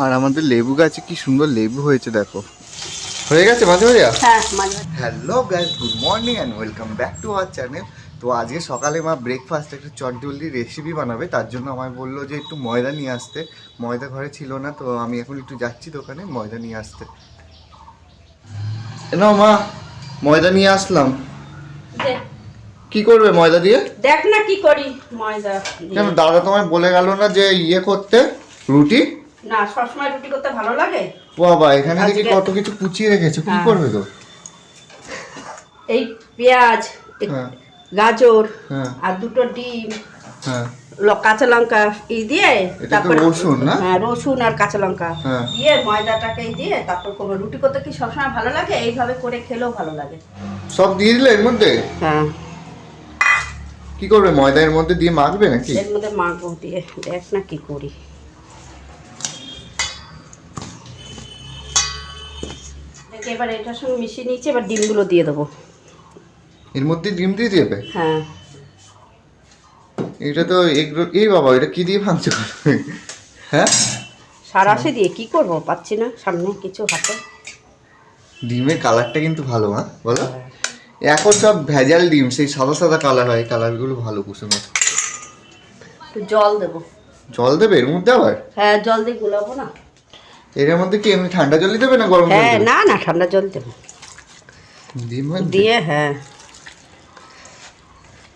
আর আমাদের লেবু গাছে কি সুন্দর লেবু হয়েছে দেখো। হয়ে গেছে মাঝে ভাইয়া? হ্যাঁ মাঝে। Hello guys, good morning and welcome back to our channel. তো আজকে সকালে মা ব্রেকফাস্ট একটা চটজলদি রেসিপি বানাবে, তার জন্য আমায় বললো যে একটু ময়দা নিয়ে আসতে। ময়দা ঘরে ছিল না, তো আমি এখন একটু যাচ্ছি দোকানে ময়দা নিয়ে আসতে। না মা, ময়দা নিয়ে আসলাম। কি করবে ময়দা দিয়ে? দেখ না কি করি ময়দা দিয়ে। কেন দাদা তোমায় বলে গেল না যে ইয়ে করতে, রুটি? না, সবসময় রুটি করতে ভালো লাগে। বাবা এখানে দেখি কত কিছু কুচিয়ে রেখেছো, কি করবে তো? এই পেঁয়াজ, হ্যাঁ গাজর, হ্যাঁ আর দুটো ডিম, হ্যাঁ, কাঁচা লঙ্কা দিয়ে, তারপর রসুন না? হ্যাঁ রসুন আর কাঁচা লঙ্কা হ্যাঁ দিয়ে ময়দাটাকে দিয়ে তারপর করবো। রুটি করতে কি সবসময় ভালো লাগে, এইভাবে করে খেলেও ভালো লাগে। সব দিয়ে দিলে এর মধ্যে? হ্যাঁ। কি করবে ময়দা এর মধ্যে দিয়ে মাখবে নাকি? এর মধ্যে মাখবো দিয়ে, দেখ না কি করি। এবার এটার সঙ্গে মিশিয়ে নিচ্ছি, এবার ডিমগুলো দিয়ে দেবো। এর মধ্যে ডিম দিয়ে দেবে? হ্যাঁ। এটা তো এই বাবা, এটা কি দিয়ে ভাঙছো? হ্যাঁ সারাশে দিয়ে কি করব, পাচ্ছি না সামনে কিছু হাতে। ডিমের কালারটা কিন্তু ভালো, হ্যাঁ বলো। এখন সব ভেজাল ডিম, সেই সাদা সাদা কালার হয়, কালারগুলো ভালো কুসুমের। একটু জল দেবো। জল দেবে এর মধ্যে আবার? হ্যাঁ জল দিয়ে গুলাবো না। এর মধ্যে কি এমনি ঠান্ডা জলই দেবে না গরম জল? হ্যাঁ না না, ঠান্ডা জল দেবো ডিম দিয়ে। হ্যাঁ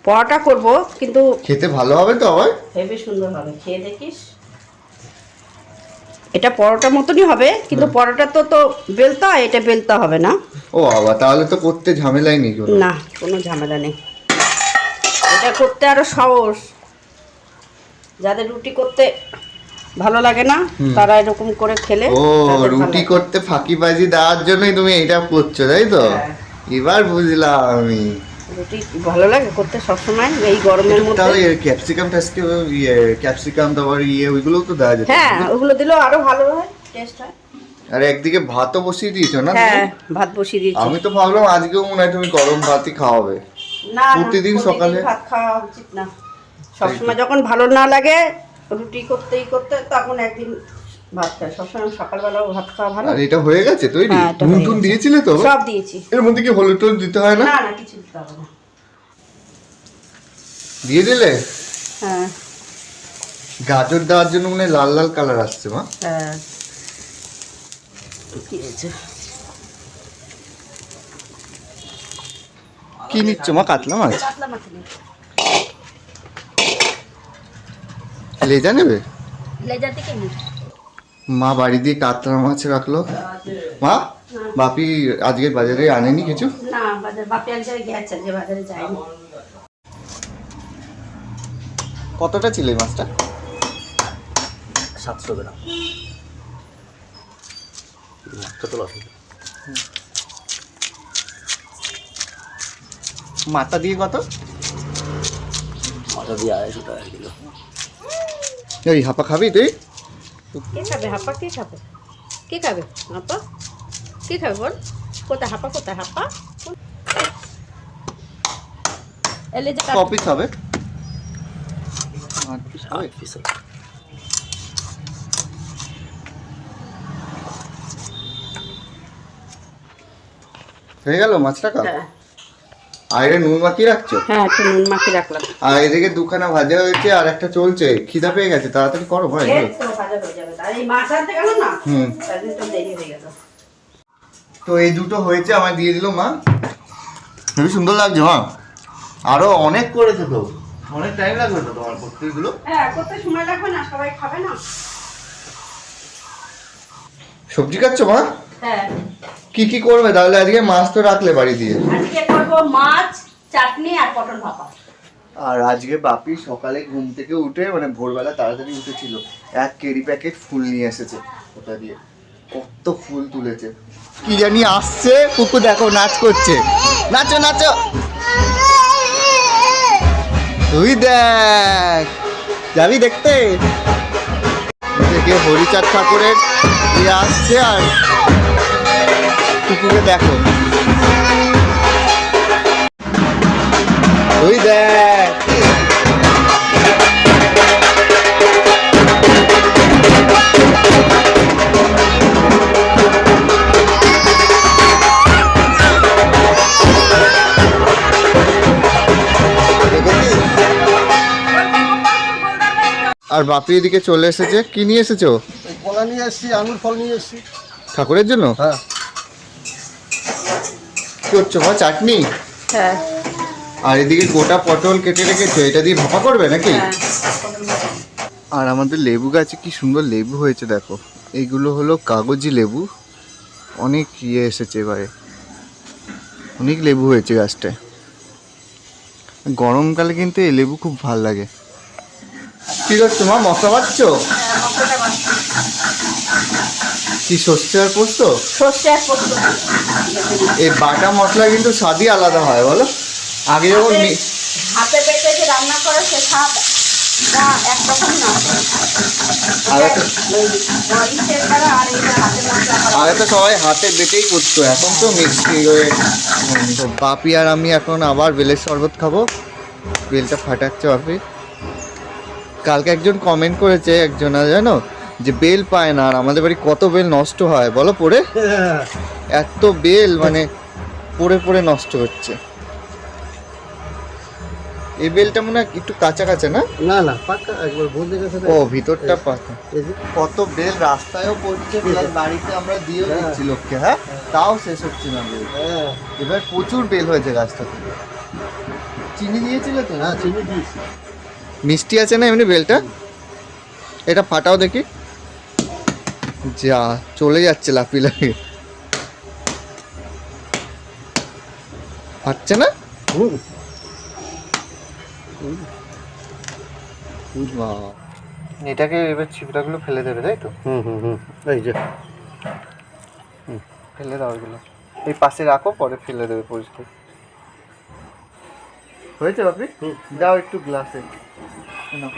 পরোটা করব, কিন্তু খেতে ভালো হবে তো আবার? হেবি সুন্দর হবে, খেয়ে দেখিস। এটা পরোটার মতনই হবে, কিন্তু পরোটা তো বেলতে হয়, এটা বেলতে হবে না। ও বাবা, তাহলে তো করতে ঝামেলাই নেই কোনো। না, কোনো ঝামেলা নেই। এটা করতে আরো সহজ। যাদের রুটি করতে ভালো লাগে না তারা এরকম করে খেলে। ও, রুটি করতে ফাঁকিবাজি দেওয়ার জন্যই তুমি এটা করছো, তাই তো? এবার বুঝলাম আমি। রুটি ভালো লাগে করতে সবসময় এই গরমের মধ্যে। তাহলে ক্যাপসিকাম ক্যাপসিকাম তারপর ওইগুলো তো দেওয়া যেত। হ্যাঁ ওগুলো দিলেও আরো ভালো হয়, টেস্ট হয়। আর একদিকে ভাতও বসিয়ে দিয়েছো না? হ্যাঁ ভাত বসিয়ে দিয়েছি। আমি তো ভাবলাম আজকেও মনে হয় তুমি গরম ভাতই খাওয়াবে। না, প্রতিদিন সকালে ভাত খাওয়া উচিত না। সবসময় যখন ভালো না লাগে রুটি করতেই করতে, তখন একদিন ভাত খাই। সবসময় সকালবেলাও ভাত খাওয়া ভালো। আর এটা হয়ে গেছে তৈরি? হ্যাঁ, এটা নুন হয়ে টুন গেছে। দিয়েছিলে তো? সব দিয়েছি। এর মধ্যে কি হলুদ টলুদ দিতে হয় না? না না, কিছু দিতে হবে না। দিয়ে দিলে? হ্যাঁ। গাজর দেওয়ার জন্য মনে হয় লাল লাল কালার আসছে মা। হ্যাঁ কি হয়েছে? কি নিচ্ছ মা? কাতলা মাছ? কাতলা মাছ নেই। লেজা নেবে? লেজা থেকে নিই। মা বাড়ি দিয়ে কাতলা মাছ রাখলো। মা, বাপি আজকে বাজারে আনেনি কিছু? না, বাজার বাপি এক জায়গায় গেছে, যে বাজারে যায়নি। কতটা ছিল এই মাছটা? 700 গ্রাম। কত লস? মাথা দিয়ে কত? মাথা দিয়ে 250 টাকা কিলো। এই হাপা খাবি তুই? কে খাবে হাপা? কে খাবে? কে খাবে হাপা? কে খাবে বল? কোথায় হাপা? কোথায় হাপা? এলে যে ক পিস হবে? 8 পিস হবে। 8 পিস। হয়ে গেল মাছটা কা? হ্যাঁ আর এটা নুন মাখিয়ে রাখছো? হ্যাঁ, একটু নুন মাখিয়ে রাখলাম। আর এদিকে দুখানা ভাজা হয়েছে আর একটা চলছে। খিদা পেয়ে গেছে, তাড়াতাড়ি করো ভাই। ভাজা হয়ে যাবে। আর এই মাছ আনতে গেল না, হুম। তার জন্য একটু দেরি হয়ে গেল। তো এই দুটো হয়েছে, আমায় দিয়ে দিল মা। খুবই সুন্দর লাগছে মা। আরো অনেক করেছে তো, অনেক টাইম লাগবে তো তোমার করতে এগুলো? হ্যাঁ করতে সময় লাগবে না, সবাই খাবে না। সবজি কাটছো মা? হ্যাঁ কি কি করবে তাহলে আজকে? মাছ তো রাখলে বাড়ি দিয়ে। আজকে করবো মাছ, চাটনি আর পটল ভাপা। আর আজকে বাপি সকালে ঘুম থেকে উঠে, মানে ভোরবেলা তাড়াতাড়ি উঠেছিল, 1 কেরি প্যাকেট ফুল নিয়ে এসেছে। ওটা দিয়ে কত ফুল তুলেছে কি জানি। আসছে কুকু, দেখো নাচ করছে। নাচো নাচো, তুই দেখ, যাবি দেখতে? এদিকে হরিচাঁদ ঠাকুরের ইয়ে আসছে, আর কুকুকে দেখো, তুই দেখ। আর বাপি এদিকে চলে এসেছে। কি নিয়ে এসেছো? এই কলা নিয়ে এসছি, আঙুর ফল নিয়ে এসছি। ঠাকুরের জন্য? হ্যাঁ। কি করছো মা? চাটনি? হ্যাঁ আর এদিকে গোটা পটল কেটে রেখেছো, এটা দিয়ে ভাপা করবে নাকি? হ্যাঁ আর আমাদের লেবু গাছে কি সুন্দর লেবু হয়েছে দেখো। এইগুলো হলো কাগজি লেবু। অনেক এসেছে এবারে, অনেক লেবু হয়েছে গাছটায়। গরমকালে কিন্তু এই লেবু খুব ভাল লাগে। কি করছো মা? মশলা বাটছো? কি সর্ষে আর পোস্ত? সর্ষে আর পোস্ত। এই বাটা মশলা কিন্তু স্বাদই আলাদা হয় বলো। আগে যখন হাতে বেটে যে রান্না করে সে স্বাদ একরকম না। আগে তো সবাই হাতে বেটেই করতো, এখন তো মিক্সি হয়ে। তো বাপি আর আমি এখন আবার বেলের শরবত খাবো। বেলটা ফাটাচ্ছে বাপি। কালকে একজন কমেন্ট করেছে একজন, জানো যে বেল পায় না, আর আমাদের বাড়ি কত বেল নষ্ট হয় বলো পড়ে। এত বেল মানে পড়ে পড়ে নষ্ট হচ্ছে। এই বেলটা মনে হয় একটু কাঁচা কাঁচা না? না না, পাকা একবার বলতে গেছে। ও ভিতরটা পাকা। এই যে কত বেল রাস্তায়ও পড়ছে, প্লাস বাড়িতে আমরা দিয়েও দিচ্ছি লোককে। হ্যাঁ, তাও শেষ হচ্ছে না বেল। হ্যাঁ এবার প্রচুর বেল হয়েছে গাছটাতে। চিনি দিয়েছিলে তো? হ্যাঁ, চিনি দিয়েছি। মিষ্টি আছে না এমনি বেলটা? এটা ফাটাও দেখি। যা চলে যাচ্ছে লাফি লাফি। ফাটছে না? হুম। এটাকে এবার ছিপড়াগুলো ফেলে দেবে তাই তো? হুম হুম হুম, এই যে ফেলে দাও এগুলো, এই পাশে রাখো, পরে ফেলে দেবে পরিষ্কার। হয়েছে বাপি? দাও একটু গ্লাসে। নাও।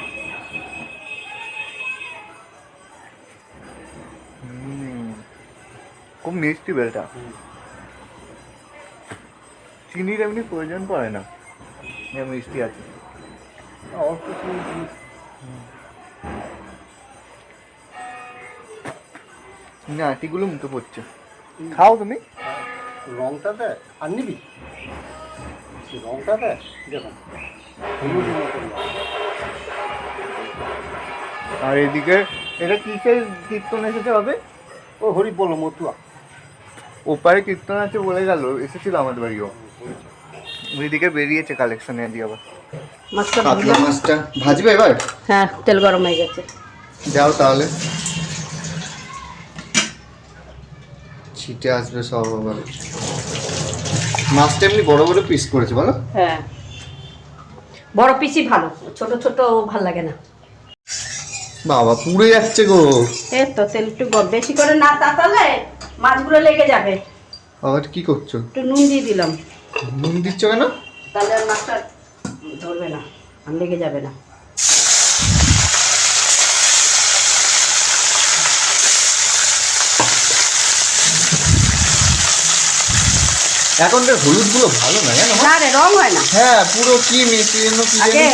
খুব মিষ্টি বেলটা। চিনির এমনি প্রয়োজন পড়ে না, মিষ্টি আছে। অল্প চিনি দিয়েছি। না আটিগুলো মুখে পড়ছে। খাও তুমি। রংটা দেয় আর নিবি, রংটা দেয় দেখুন। আর এদিকে এটা কিসের কীর্তন এসেছে হবে? ও হরি বলো মতুয়া। ওপারে কীর্তন আছে বলে গেল, এসেছিল আমাদের বাড়িও। ওইদিকে বেরিয়েছে কালেকশনে দিয়ে আবার। মাছটা কাতলা মাছটা ভাজবে এবার? হ্যাঁ, তেল গরম হয়ে গেছে। যাও তাহলে, ছিটে আসবে সব আবার। মাছটা এমনি বড় বড় পিস করেছে বলো? হ্যাঁ, বড় পিসই ভালো, ছোট ছোট ভাল লাগে না। বাবা পুড়ে যাচ্ছে গো। এই তো তেল একটু বেশি করে না তাতালে মাছগুলো লেগে যাবে। বাবা কি করছো? একটু নুন দিয়ে দিলাম। নুন দিচ্ছ কেন? তাহলে আর মাছটা ধরবে না আর লেগে যাবে না। এখন তো হলুদ গুলো ভালো না জানো? না রে, রং হয় না। হ্যাঁ পুরো কি মিশিয়ে কি আগে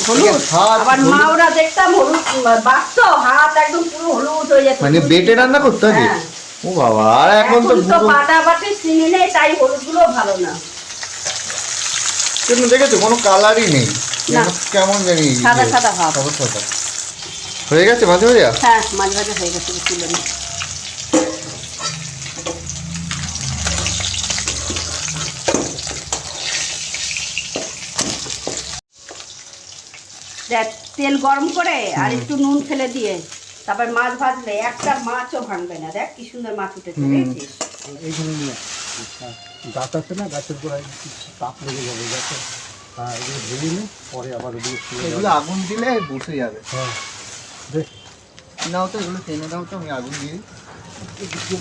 হলুদ, হাত আবার মা ওরা দেখতাম হলুদ বাটতো, হাত একদম পুরো হলুদ হয়ে যেত। মানে বেটে রান্না করতে হবে। হ্যাঁ। ও বাবা, আর এখন তো পুরো বাটা বাটি চিনি নেই, তাই হলুদ গুলো ভালো না। কিন্তু দেখেছো কোনো কালারই নেই, না। কেমন জানি সাদা সাদা ভাব। সাদা সাদা হয়ে গেছে মাঝে মাঝে। হ্যাঁ, মাছ ভাজা হয়ে গেছে, তুলে নি। দেখ, তেল গরম করে আর একটু নুন ফেলে দিয়ে তারপর মাছ ভাজলে একটা মাছও ভাঙবে না। দেখ কি সুন্দর মাছ উঠেছে, দেখছিস? এইখানে নিয়ে গাছ আছে না, গাছের গোড়ায় তাপ লেগে যাবে গাছে। হ্যাঁ, এগুলো ভেঙে নিই, পরে আবার ওদিকে শুয়ে এগুলো আগুন দিলে বসে যাবে। হ্যাঁ দেখ, নাও তো এগুলো টেনে দাও তো, আমি আগুন দিই।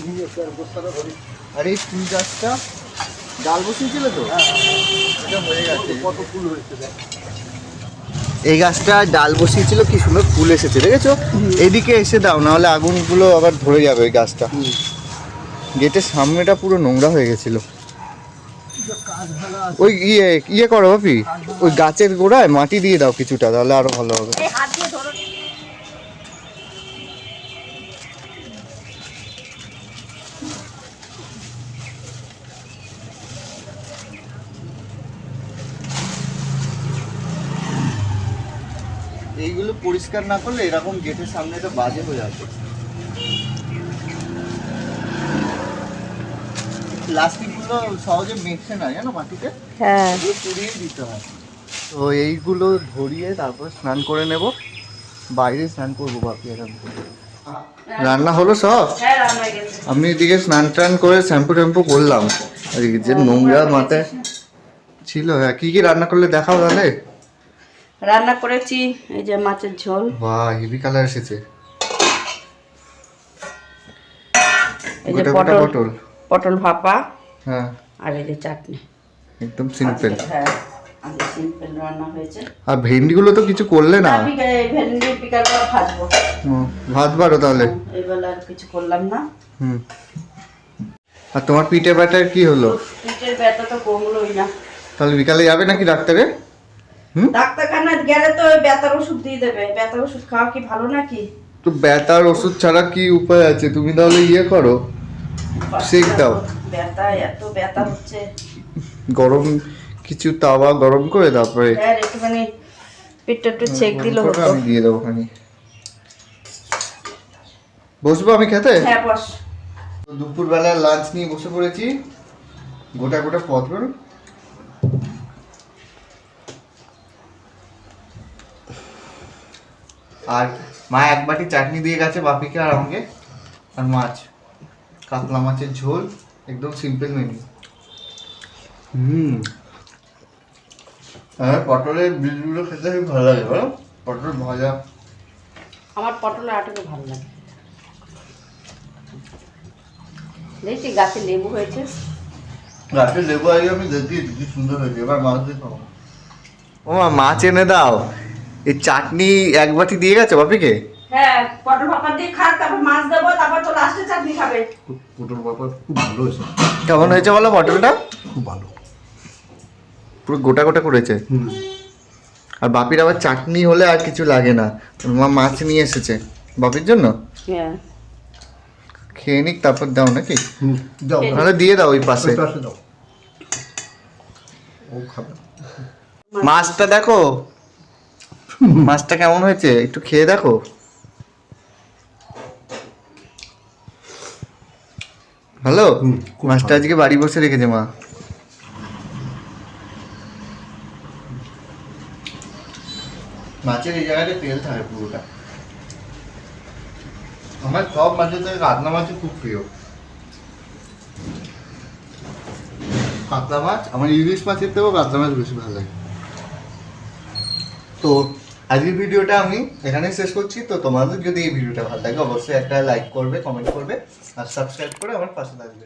ভেঙে আর বস্তাটা ধরি। আর এই ফুল গাছটা ডাল বসিয়েছিল তো? এটা হয়ে গেছে। কত ফুল হয়েছে দেখ। এই গাছটা ডাল বসিয়েছিল, কি সুন্দর ফুল এসেছে দেখেছো? এদিকে এসে দাও, নাহলে আগুনগুলো আবার ধরে যাবে ওই গাছটা। গেটের সামনেটা পুরো নোংরা হয়ে গেছিল। ওই ইয়ে করো বাপি, ওই গাছের গোড়ায় মাটি দিয়ে দাও কিছুটা, তাহলে আরো ভালো হবে। এই হাত দিয়ে ধরো। এইগুলো পরিষ্কার না করলে এরকম গেটের সামনে তো বাজে হয়ে আসে। প্লাস্টিকগুলো সহজে মেখছে না জানো মাটিতে, হ্যাঁ এগুলো পুড়িয়ে দিতে হয়। তো এইগুলো ধরিয়ে তারপর স্নান করে নেব, বাইরে স্নান করবো বাপি এরকম করে। রান্না হলো সব? হ্যাঁ রান্না হয়ে গেছে। আমি এদিকে স্নান টান করে শ্যাম্পু ট্যাম্পু করলাম, আর এই যে নোংরা মাথায় ছিল। হ্যাঁ, কি কি রান্না করলে দেখাও তাহলে। রান্না করেছি এই যে মাছের ঝোল, বাহ হেভি কালার এসেছে। এই যে গোটা গোটা পটল পটল। পটল ভাপা, হ্যাঁ আর এই যে চাটনি। একদম সিম্পল। হ্যাঁ আজকে সিম্পল রান্না হয়েছে। আর ভেন্ডিগুলো তো কিছু করলে না। ভেন্ডি বিকালবেলা ভাজবো। ভাত বারো তাহলে। এইবেলা আর কিছু করলাম না। হুম। আর তোমার পিঠে ব্যথার কি হলো? পেটের ব্যথা তো কমলোই না। তাহলে বিকালে যাবে নাকি ডাক্তারে? ডাক্তারখানা গেলে তো ওই ব্যথার ওষুধ দিয়ে দেবে। ব্যথার ওষুধ খাওয়া কি ভালো নাকি? তো ব্যথার ওষুধ ছাড়া কি উপায় আছে? তুমি তাহলে ইয়ে করো, সেক দাও। ব্যথা এত ব্যথা হচ্ছে। গরম কিছু তাওয়া গরম করে তারপরে হ্যাঁ একটুখানি পেটটা একটু ছেক দিলে হতো। আমি দিয়ে দেবো ওখানে। বসবো আমি খেতে? হ্যাঁ বস। দুপুরবেলা লাঞ্চ নিয়ে বসে পড়েছি। গোটা গোটা পটল, আর মা এক বাটি চাটনি দিয়ে গেছে বাপিকে আর আমাকে, আর মাছ, কাতলা মাছের ঝোল, একদম সিম্পল মেনু। আর পটলের বীজগুলো খেতে খুব ভালো লাগে বলো, পটল ভাজা। আমার পটলের আটাকে ভালো লাগে। দেখছি গাছে লেবু হয়েছে। গাছের লেবু আগে আমি দেখি কি সুন্দর হয়েছে, এবার মাছ দিয়ে খাবো। ও মা, মাছ এনে দাও। এই চাটনি এক বাটি দিয়ে গেছে বাপিকে। হ্যাঁ পটল ভাপা দিয়ে খাক, তারপর মাছ দেবো, তারপর তো লাস্টে চাটনি খাবে। পটল বাবা খুব ভালো হয়েছে, কেমন হয়েছে বলো পটলটা? খুব ভালো। পুরো গোটা গোটা করেছে। আর বাপির আবার চাটনি হলে আর কিছু লাগে না। মা মাছ নিয়ে এসেছে বাপির জন্য, হ্যাঁ খেয়ে নিক তারপর দাও নাকি? দাও তাহলে দিয়ে দাও ওই পাশে। ওই পাশে দাও, ও খাবে। মাছটা দেখো, মাছটা কেমন হয়েছে একটু খেয়ে দেখো। ভালো। খুব মাছটা ভালো। আজকে বাড়ি বসে রেখেছে মা। মাছের এই জায়গাটা তেল থাকে পুরোটা। আমার সব মাছের থেকে কাতলা মাছই খুব প্রিয়। কাতলা মাছ, আমার ইলিশ মাছের থেকেও কাতলা মাছ বেশি ভালো লাগে। তো আজকের ভিডিওটা আমি এখানেই শেষ করছি। তো তোমাদের যদি এই ভিডিওটা ভালো লাগে অবশ্যই একটা লাইক করবে, কমেন্ট করবে, আর সাবস্ক্রাইব করে আমার পাশে থাকবে।